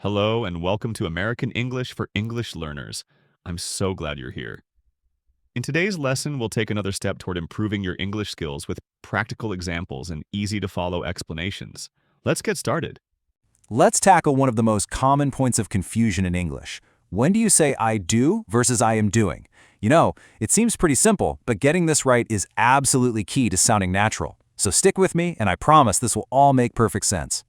Hello and welcome to American English for English Learners. I'm so glad you're here. In today's lesson, we'll take another step toward improving your English skills with practical examples and easy-to-follow explanations. Let's get started. Let's tackle one of the most common points of confusion in English. When do you say I do versus I am doing? You know, it seems pretty simple, but getting this right is absolutely key to sounding natural. So stick with me, and I promise this will all make perfect sense.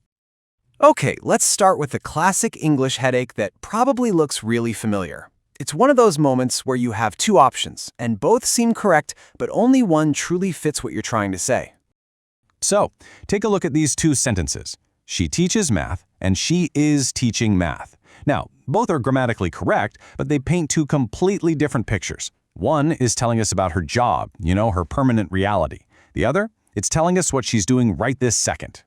Okay, let's start with the classic English headache that probably looks really familiar. It's one of those moments where you have two options, and both seem correct, but only one truly fits what you're trying to say. So, take a look at these two sentences. She teaches math, and she is teaching math. Now, both are grammatically correct, but they paint two completely different pictures. One is telling us about her job, her permanent reality. The other, it's telling us what she's doing right this second.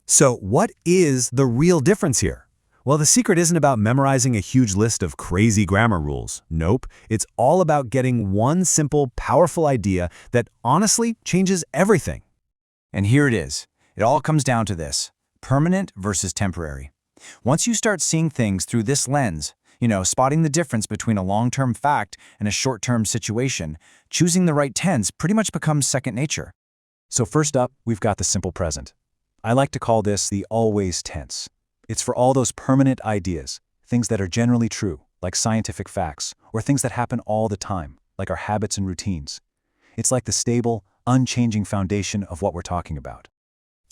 So what is the real difference here? Well, the secret isn't about memorizing a huge list of crazy grammar rules. Nope, it's all about getting one simple, powerful idea that honestly changes everything. And here it is. It all comes down to this: permanent versus temporary. Once you start seeing things through this lens, spotting the difference between a long-term fact and a short-term situation, choosing the right tense pretty much becomes second nature. So first up, we've got the simple present. I like to call this the always tense. It's for all those permanent ideas, things that are generally true, like scientific facts, or things that happen all the time, like our habits and routines. It's like the stable, unchanging foundation of what we're talking about.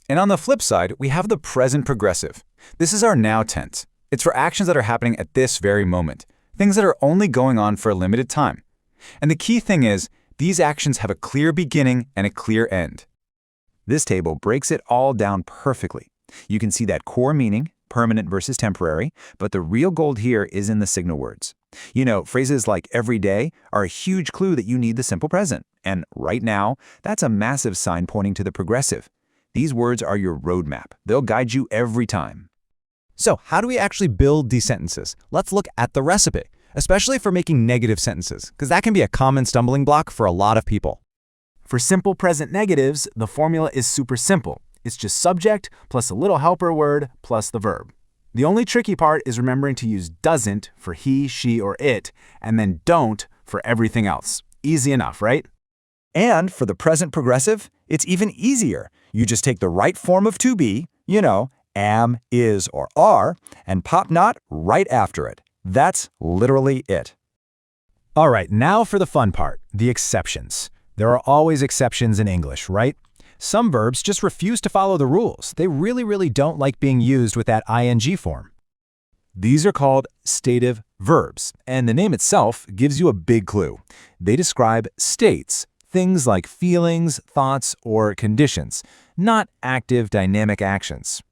And on the flip side, we have the present progressive. This is our now tense. It's for actions that are happening at this very moment, things that are only going on for a limited time. And the key thing is, these actions have a clear beginning and a clear end. This table breaks it all down perfectly. You can see that core meaning, permanent versus temporary, but the real gold here is in the signal words. Phrases like every day are a huge clue that you need the simple present. And right now, that's a massive sign pointing to the progressive. These words are your roadmap. They'll guide you every time. So how do we actually build these sentences? Let's look at the recipe, especially for making negative sentences, because that can be a common stumbling block for a lot of people. For simple present negatives, the formula is super simple. It's just subject plus a little helper word plus the verb. The only tricky part is remembering to use doesn't for he, she, or it, and then don't for everything else. Easy enough, right? And for the present progressive, it's even easier. You just take the right form of to be, am, is, or are, and pop not right after it. That's literally it. All right, now for the fun part, the exceptions. There are always exceptions in English, right? Some verbs just refuse to follow the rules. They really don't like being used with that ing form. These are called stative verbs, and the name itself gives you a big clue. They describe states, things like feelings, thoughts, or conditions, not active dynamic actions.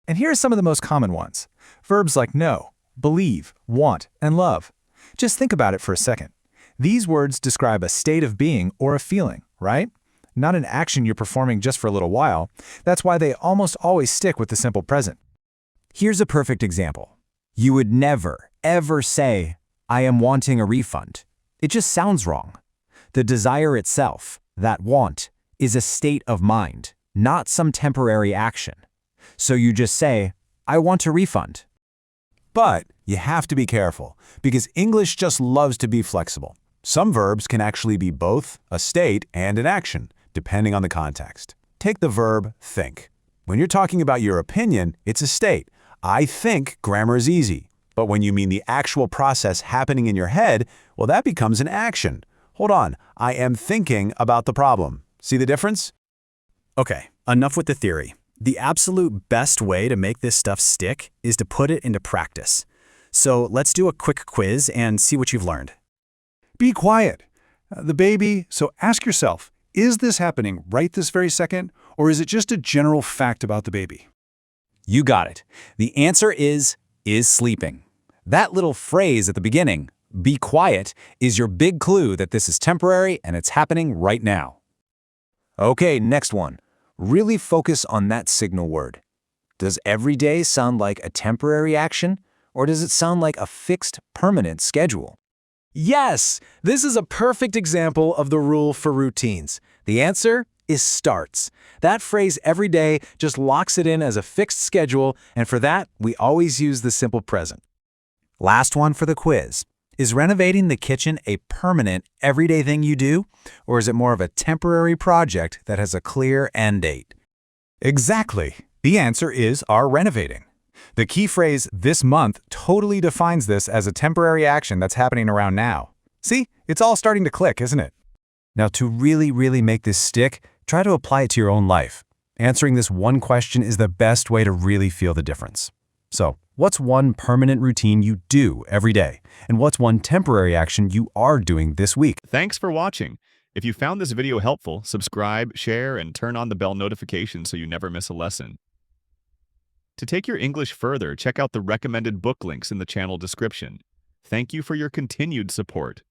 And here are some of the most common ones. Verbs like know, believe, want, and love. Just think about it for a second. These words describe a state of being or a feeling, right? Not an action you're performing just for a little while. That's why they almost always stick with the simple present. Here's a perfect example. You would never, ever say, I am wanting a refund. It just sounds wrong. The desire itself, that want, is a state of mind, not some temporary action. So you just say, I want a refund. But you have to be careful, because English just loves to be flexible. Some verbs can actually be both a state and an action, depending on the context. Take the verb think. When you're talking about your opinion, it's a state. I think grammar is easy. But when you mean the actual process happening in your head, well, that becomes an action. Hold on, I am thinking about the problem. See the difference? Okay, enough with the theory. The absolute best way to make this stuff stick is to put it into practice. So let's do a quick quiz and see what you've learned. Be quiet. The baby, so ask yourself, is this happening right this very second, or is it just a general fact about the baby? You got it. The answer is sleeping. That little phrase at the beginning, be quiet, is your big clue that this is temporary and it's happening right now. Okay, next one. Really focus on that signal word. Does every day sound like a temporary action, or does it sound like a fixed, permanent schedule? Yes, this is a perfect example of the rule for routines. The answer is starts. That phrase every day just locks it in as a fixed schedule, and for that, we always use the simple present. Last one for the quiz. Is renovating the kitchen a permanent, everyday thing you do, or is it more of a temporary project that has a clear end date? Exactly. The answer is our renovating. The key phrase this month totally defines this as a temporary action that's happening around now. See, it's all starting to click, isn't it? Now, to really make this stick, try to apply it to your own life. Answering this one question is the best way to really feel the difference. So, what's one permanent routine you do every day? And what's one temporary action you are doing this week? Thanks for watching. If you found this video helpful, subscribe, share, and turn on the bell notification so you never miss a lesson. To take your English further, check out the recommended book links in the channel description. Thank you for your continued support.